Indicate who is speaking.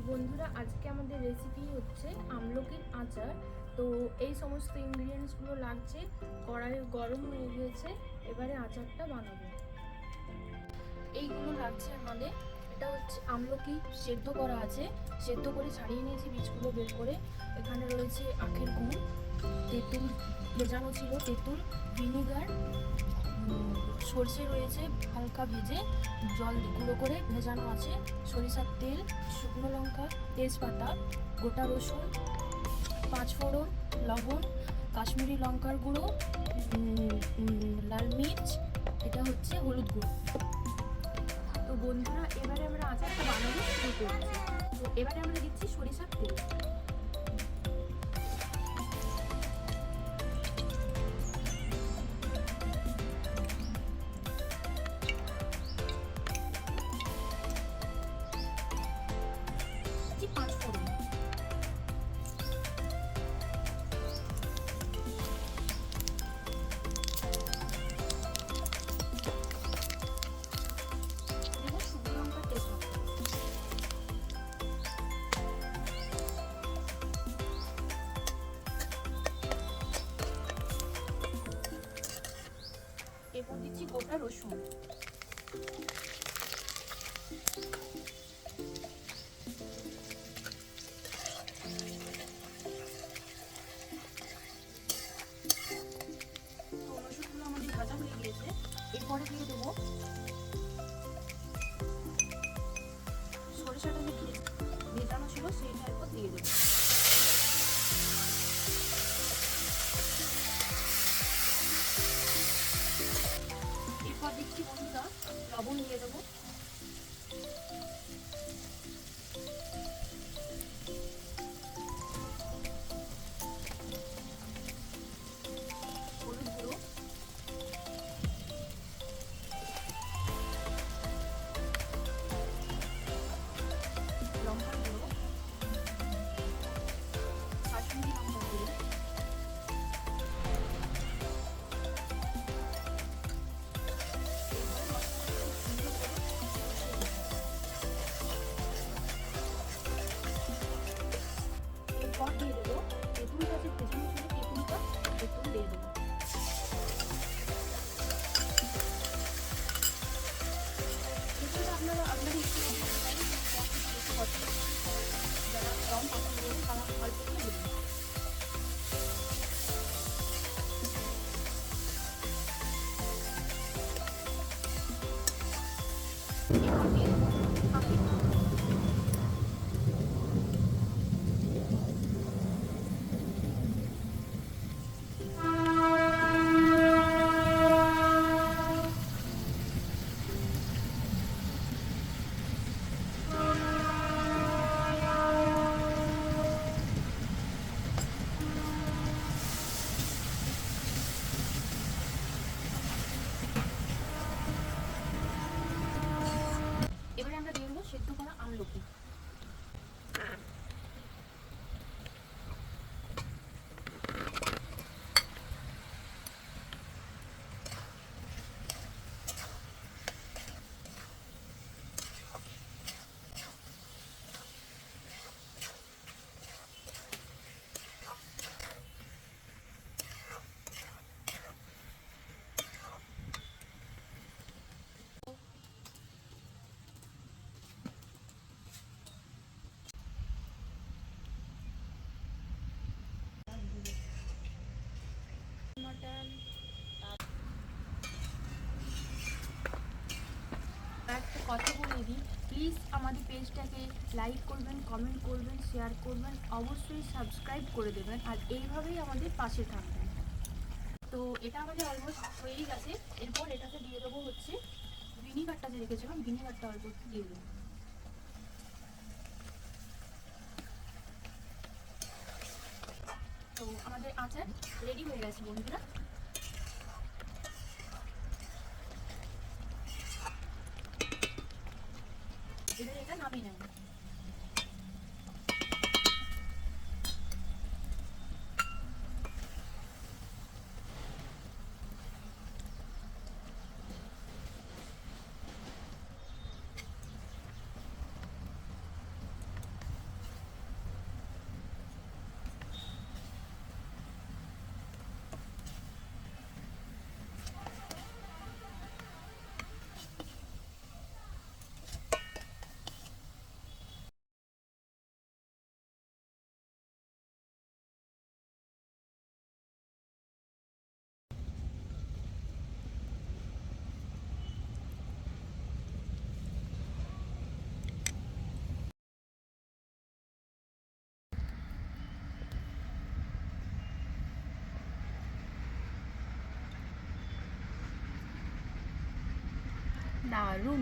Speaker 1: বন্ধুরা, আজকে আমাদের রেসিপি হচ্ছে আমলকির আচার। তো এই সমস্ত ইনগ্রিডিয়েন্টসগুলো লাগছে। কড়াই গরম হয়ে গিয়েছে, এবারে আচারটা বানাবো। এইগুলো লাগছে আমাদের। এটা হচ্ছে আমলকি সেদ্ধ করা আছে, সেদ্ধ করে ছাড়িয়ে নিয়েছি বীজগুলো বের করে। এখানে রয়েছে আখের গুড়, তেঁতুল ভেজানো ছিল, তেঁতুল, ভিনিগার, সর্ষে রয়েছে হালকা ভেজে জল গুঁড়ো করে ভেজানো আছে, সরিষার তেল, শুকনো লঙ্কা, তেজপাতা, গোটা রসুন, পাঁচফোড়ন, লবণ, কাশ্মীরি লঙ্কার গুঁড়ো, লাল মির্চ, এটা হচ্ছে হলুদ গুঁড়ো। তো বন্ধুরা, এবারে আমরা আচারটা বানানো শুরু করছি। তো এবারে আমরা দিচ্ছি সরিষার তেল। পাঁচফোড়ন, শুকনো লঙ্কার তেজপাতা, এরপর দিচ্ছি গোটা রসুন, রসুনগুলো আমাদের ভাজা হয়ে গিয়েছে। এরপরে দিয়ে দেবো সরিষাটা যে ভেজানো ছিল সেইটা এরপর দিয়ে দেবো। এরপর দিচ্ছি বন্ধুরা লবণ দিয়ে দেবো, হলুদ গুঁড়ো, লঙ্কার গুঁড়ো, কাশ্মীরি লঙ্কার গুঁড়ো, এরপর দিয়ে দেবো তেঁতুল গাছের পেছনে ছিল তেঁতুলটা, তেঁতুল দিয়ে দেবো। তেঁতুলটা আপনারা আপনাদের ইচ্ছে মতো দিতে পারেন, বেশি পছন্দ যারা কম পছন্দ করবে তারা অল্প করে দেবেন। এরপর দিয়ে দেবো আখের গুঁড়ো। এবারে আমরা দিয়ে দেবো সেদ্ধ করা আমলকি। মটন, একটা কথা বলে দিই, প্লিজ আমাদের পেজটাকে লাইক করবেন, কমেন্ট করবেন, শেয়ার করবেন, অবশ্যই সাবস্ক্রাইব করে দেবেন, আর এইভাবেই আমাদের পাশে থাকবেন। তো এটা আমাদের অলমোস্ট হয়েই গেছে। এরপর এটাকে দিয়ে দেবো হচ্ছে ভিনিগারটা যে রেখেছিলাম, ভিনিগারটা অল্প একটু দিয়ে দেবো। তো আমাদের আচার রেডি হয়ে গেছে বন্ধুরা। এবার এটা নামিয়ে নেব। দারুণ।